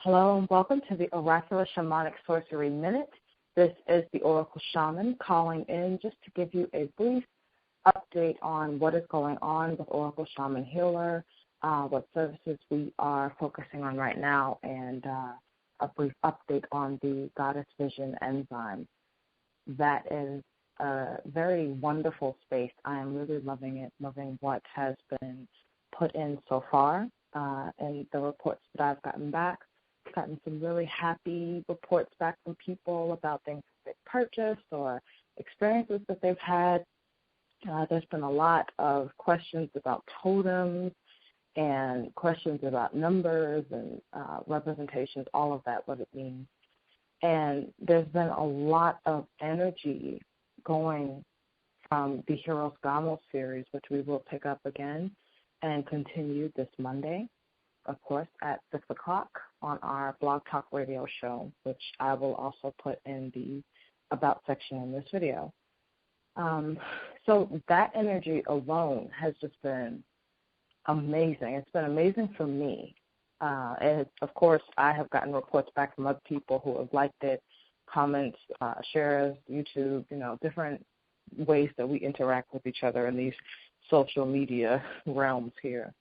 Hello and welcome to the Oracular Shamanic Sorcery Minute. This is the Oracle Shaman calling in just to give you a brief update on what is going on with Oracle Shaman Healer, what services we are focusing on right now, and a brief update on the Goddess Vision enzyme. That is a very wonderful space. I am really loving it, loving what has been put in so far and the reports that I've gotten back. Gotten some really happy reports back from people about things that they've purchased or experiences that they've had. There's been a lot of questions about totems and questions about numbers and representations, all of that, what it means. And there's been a lot of energy going from the Heroes Gamo series, which we will pick up again and continue this Monday, of course, at 6 o'clock on our Blog Talk Radio show, which I will also put in the About section in this video. So that energy alone has just been amazing. It's been amazing for me. And of course, I have gotten reports back from other people who have liked it, comments, shares, YouTube, different ways that we interact with each other in these social media realms here.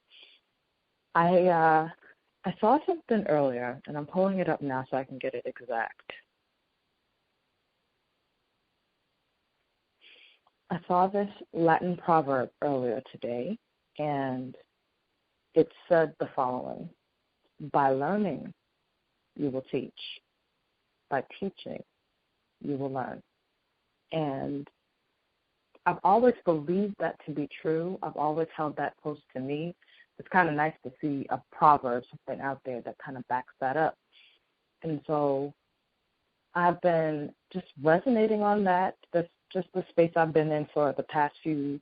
I saw something earlier, and I'm pulling it up now so I can get it exact. I saw this Latin proverb earlier today, and it said the following: by learning, you will teach. By teaching, you will learn. And I've always believed that to be true. I've always held that close to me. It's kind of nice to see a proverb, something out there that kind of backs that up. And so I've been just resonating on that. That's just the space I've been in for the past few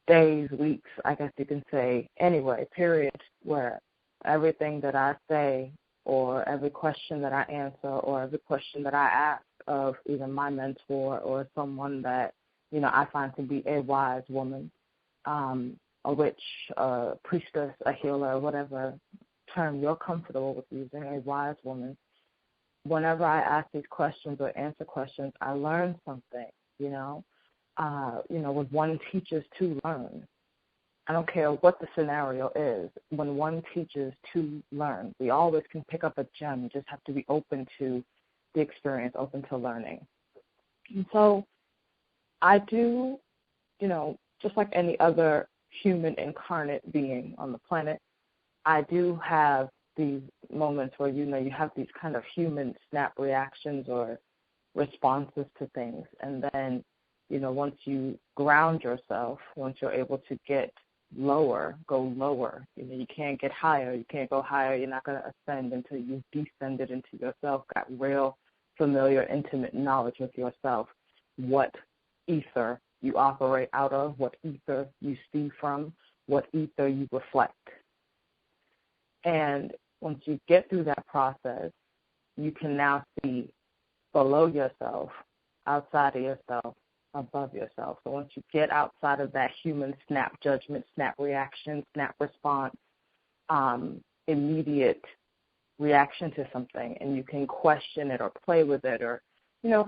days, weeks, I guess you can say, anyway, period, where everything that I say or every question that I answer or every question that I ask of either my mentor or someone that, I find to be a wise woman, a witch, a priestess, a healer, whatever term you're comfortable with using, a wise woman. Whenever I ask these questions or answer questions, I learn something, when one teaches to learn. I don't care what the scenario is. When one teaches to learn, we always can pick up a gem. You just have to be open to the experience, open to learning. And so I do, just like any other human incarnate being on the planet, I do have these moments where, you have these kind of human snap reactions or responses to things. And then, once you ground yourself, once you're able to get lower, go lower. You can't get higher. You can't go higher. You're not going to ascend until you've descended into yourself, got real, familiar, intimate knowledge with yourself, what ether you operate out of, what ether you see from, what ether you reflect. And once you get through that process, you can now see below yourself, outside of yourself, above yourself. So once you get outside of that human snap judgment, snap reaction, snap response, immediate reaction to something, and you can question it or play with it or,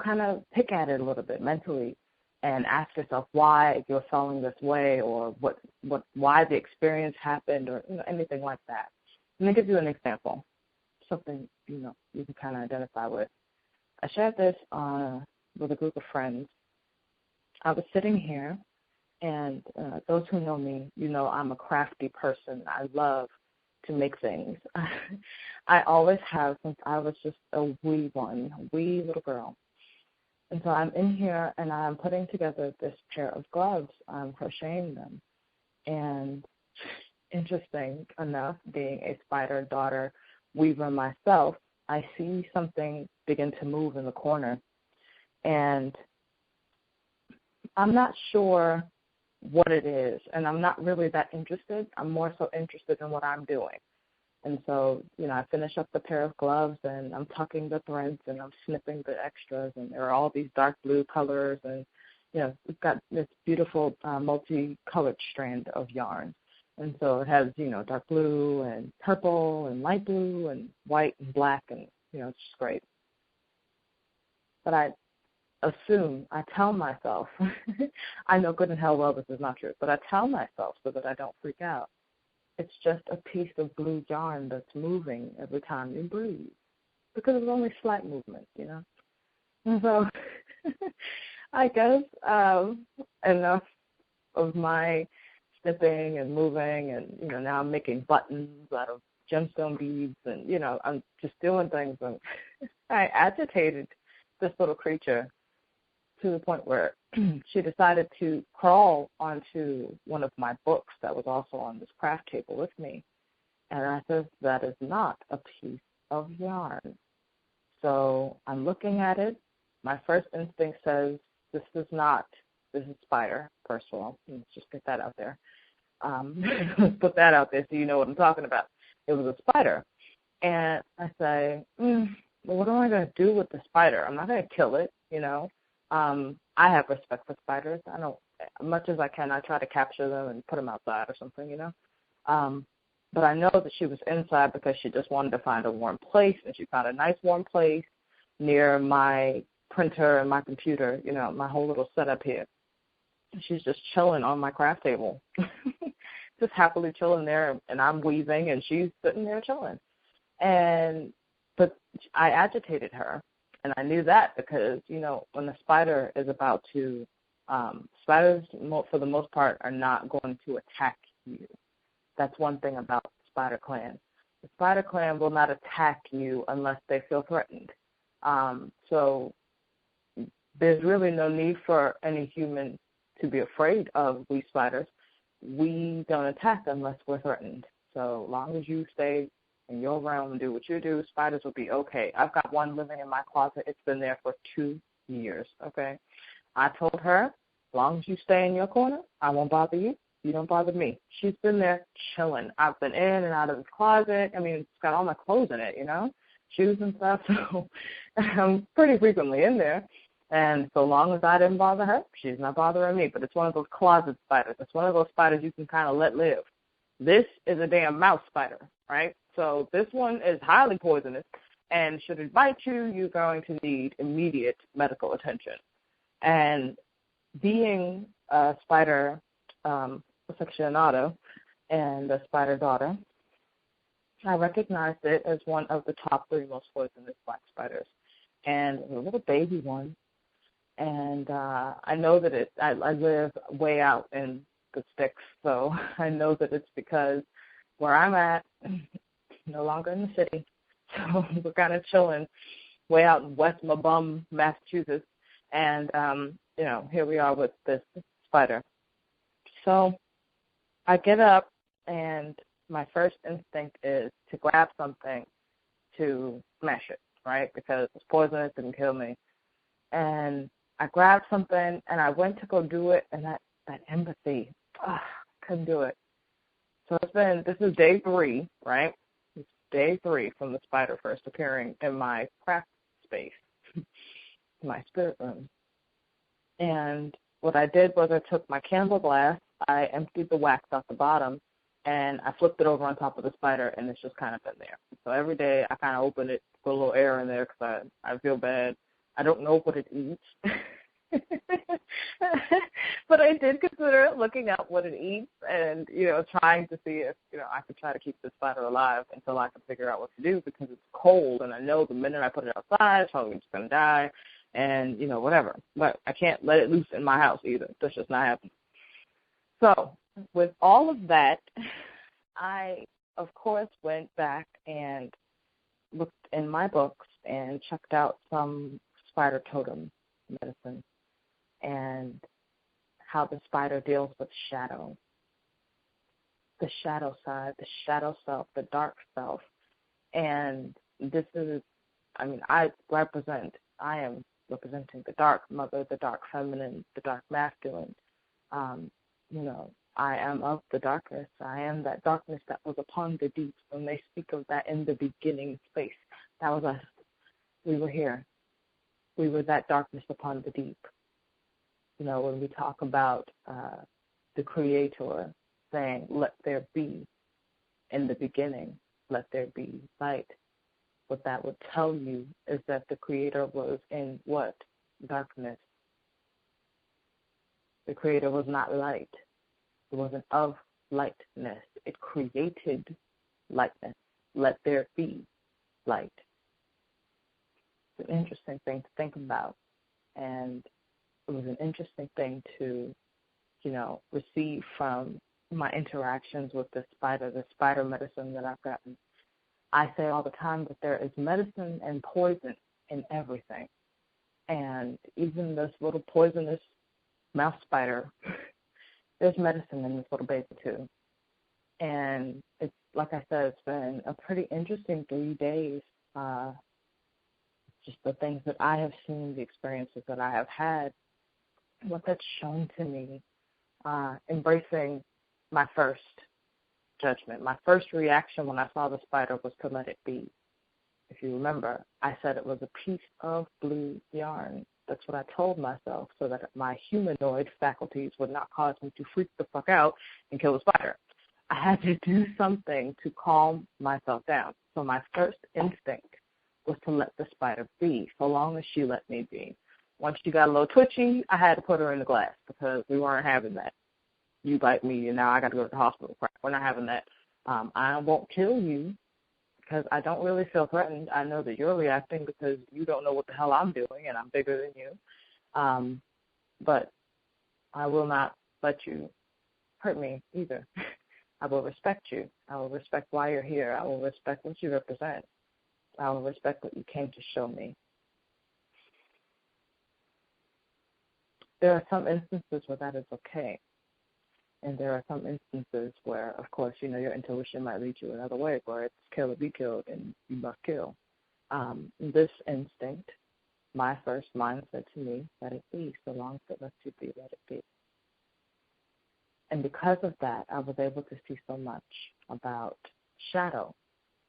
kind of pick at it a little bit mentally, and ask yourself why you're feeling this way or why the experience happened or anything like that. Let me give you an example, something you can kind of identify with. I shared this with a group of friends. I was sitting here, and those who know me, I'm a crafty person. I love to make things. I always have since I was just a wee little girl. And so I'm in here, and I'm putting together this pair of gloves. I'm crocheting them. And interesting enough, being a spider daughter weaver myself, I see something begin to move in the corner. And I'm not sure what it is, and I'm not really that interested. I'm more so interested in what I'm doing. And so, I finish up the pair of gloves, and I'm tucking the threads, and I'm snipping the extras, and there are all these dark blue colors, and, we've got this beautiful multicolored strand of yarn. And so it has, dark blue and purple and light blue and white and black, and, it's just great. But I tell myself, I know good and hell well this is not true, but I tell myself so that I don't freak out. It's just a piece of blue yarn that's moving every time you breathe, because it's only slight movement, And so I guess enough of my snipping and moving, and now I'm making buttons out of gemstone beads, and I'm just doing things, and I agitated this little creature to the point where she decided to crawl onto one of my books that was also on this craft table with me. And I said, that is not a piece of yarn. So I'm looking at it. My first instinct says, this is spider, first of all. Let's just get that out there. Let's put that out there so you know what I'm talking about. It was a spider. And I say, well, what am I going to do with the spider? I'm not going to kill it, I have respect for spiders. I don't, much as I can, I try to capture them and put them outside or something, But I know that she was inside because she just wanted to find a warm place, and she found a nice warm place near my printer and my computer, my whole little setup here. She's just chilling on my craft table, just happily chilling there, and I'm weaving, and she's sitting there chilling. But I agitated her, and I knew that because, when the spider is about to, spiders, for the most part, are not going to attack you. That's one thing about Spider Clan. The Spider Clan will not attack you unless they feel threatened. So there's really no need for any human to be afraid of we spiders. We don't attack unless we're threatened. So long as you stay in your realm and do what you do, spiders will be okay. I've got one living in my closet. It's been there for 2 years, okay? I told her, as long as you stay in your corner, I won't bother you. You don't bother me. She's been there chilling. I've been in and out of the closet. I mean, it's got all my clothes in it, shoes and stuff. So I'm pretty frequently in there. And so long as I didn't bother her, she's not bothering me. But it's one of those closet spiders. It's one of those spiders you can kind of let live. This is a damn mouse spider, right? So this one is highly poisonous, and should it bite you, you're going to need immediate medical attention. And being a spider aficionado and a spider daughter, I recognized it as one of the top 3 most poisonous black spiders, and a little baby one. And I know that I live way out in the sticks, so I know that it's because where I'm at, no longer in the city, so we're kind of chilling way out in West Mabum, Massachusetts, and here we are with this spider. So I get up, and my first instinct is to grab something to smash it, right, because it's poisonous, it didn't kill me. And I grabbed something, and I went to go do it, and that empathy, couldn't do it. So this is day 3, right? It's day 3 from the spider first appearing in my craft space, my spirit room. And what I did was I took my candle glass, I emptied the wax out the bottom, and I flipped it over on top of the spider, and it's just kind of been there. So every day I kind of open it, put a little air in there because I feel bad. I don't know what it eats. But I did consider looking at what it eats and, trying to see if, I could try to keep the spider alive until I could figure out what to do, because it's cold, and I know the minute I put it outside, it's probably just going to die and, whatever. But I can't let it loose in my house either. That's just not happening. So with all of that, I, of course, went back and looked in my books and checked out some spider totem medicine and how the spider deals with shadow, the shadow side, the shadow self, the dark self. And this is, I am representing the dark mother, the dark feminine, the dark masculine. I am of the darkness. I am that darkness that was upon the deep. When they speak of that in the beginning space, that was us. We were here. We were that darkness upon the deep. When we talk about the Creator, saying, let there be. In the beginning, let there be light. What that would tell you is that the Creator was in what? Darkness. The Creator was not light. It wasn't of lightness. It created lightness. Let there be light. It's an interesting thing to think about. And it was an interesting thing to, receive from my interactions with the spider medicine that I've gotten. I say all the time that there is medicine and poison in everything. And even this little poisonous mouse spider, there's medicine in this little baby too. And it's, like I said, it's been a pretty interesting 3 days. Just the things that I have seen, the experiences that I have had, what that's shown to me, embracing my first judgment. My first reaction when I saw the spider was to let it be. If you remember, I said it was a piece of blue yarn. That's what I told myself, so that my humanoid faculties would not cause me to freak the fuck out and kill the spider. I had to do something to calm myself down. So my first instinct was to let the spider be, so long as she let me be. Once she got a little twitchy, I had to put her in the glass because we weren't having that. You bite me, and now I got to go to the hospital. We're not having that. I won't kill you because I don't really feel threatened. I know that you're reacting because you don't know what the hell I'm doing, and I'm bigger than you. But I will not let you hurt me either. I will respect you. I will respect why you're here. I will respect what you represent. I will respect what you came to show me. There are some instances where that is okay. And there are some instances where, of course, your intuition might lead you another way, where it's kill or be killed, and you must kill. This instinct, my first mind said to me, let it be, so long as it lets you be, let it be. And because of that, I was able to see so much about shadow,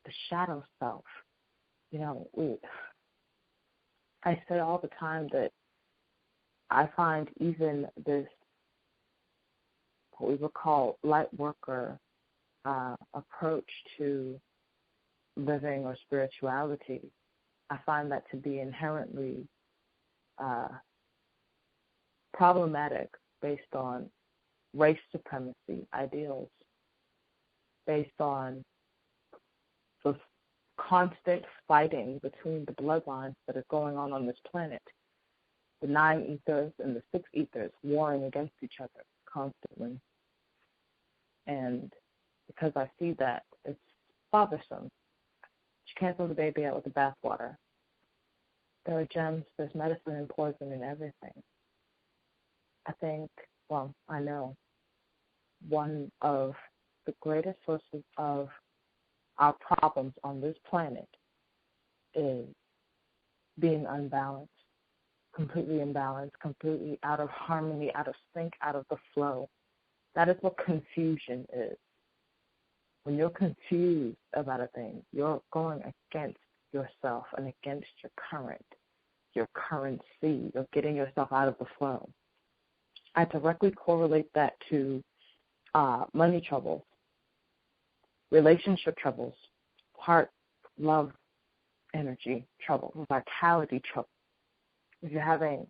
the shadow self. I say all the time that I find even this, what we would call light worker approach to living or spirituality, I find that to be inherently problematic based on race supremacy ideals, based on the constant fighting between the bloodlines that are going on this planet. The 9 ethers and the 6 ethers warring against each other constantly. And because I see that, it's bothersome. You can't throw the baby out with the bathwater. There are gems, there's medicine and poison in everything. I know one of the greatest sources of our problems on this planet is being unbalanced, completely imbalanced, completely out of harmony, out of sync, out of the flow. That is what confusion is. When you're confused about a thing, you're going against yourself and against your currency. You're getting yourself out of the flow. I directly correlate that to money troubles, relationship troubles, heart, love, energy trouble, vitality trouble. If you're having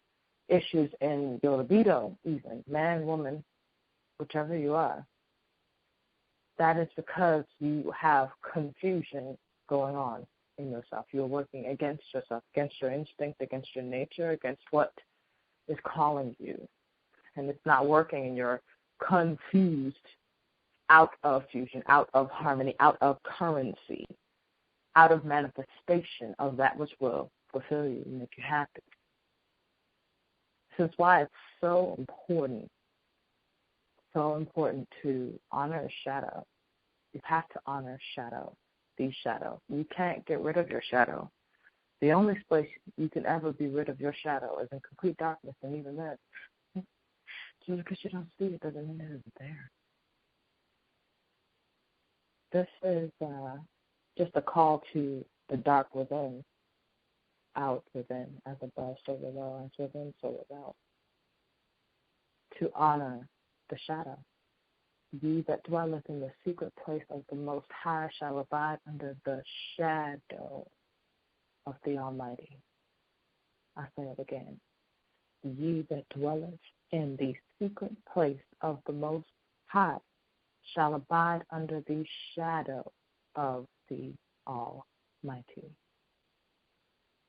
issues in your libido, even man, woman, whichever you are, that is because you have confusion going on in yourself. You're working against yourself, against your instinct, against your nature, against what is calling you. And it's not working, and you're confused, out of fusion, out of harmony, out of currency, out of manifestation of that which will fulfill you and make you happy. This is why it's so important to honor shadow. You have to honor shadow, the shadow. You can't get rid of your shadow. The only place you can ever be rid of your shadow is in complete darkness, and even then, just because you don't see it doesn't mean it isn't there. This is just a call to the dark within, out within, as above, so below, as within, so without, to honor the shadow. Ye that dwelleth in the secret place of the Most High shall abide under the shadow of the Almighty. I say it again. Ye that dwelleth in the secret place of the Most High shall abide under the shadow of the Almighty.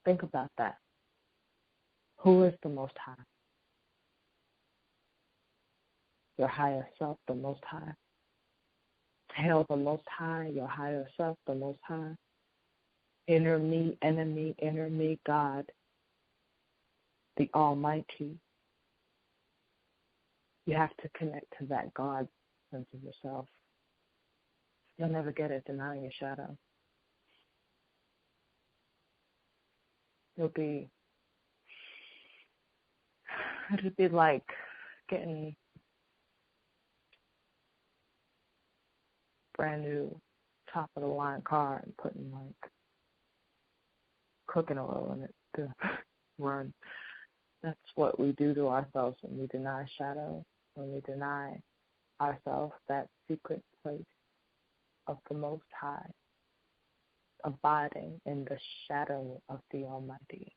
Think about that. Who is the Most High? Your higher self, the Most High. Hail the Most High, your higher self, the Most High. Inner me, God, the Almighty. You have to connect to that God sense of yourself. You'll never get it denying your shadow. It'll be like getting brand new top of the line car and putting like cooking oil in it to run. That's what we do to ourselves when we deny shadow, when we deny ourselves that secret place of the Most High, abiding in the shadow of the Almighty.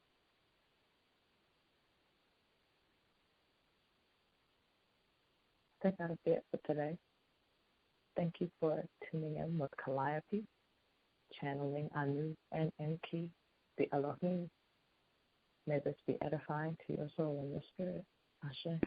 I think that'll be it for today. Thank you for tuning in with Calliope, channeling Anu and Enki, the Elohim. May this be edifying to your soul and your spirit. Ashe.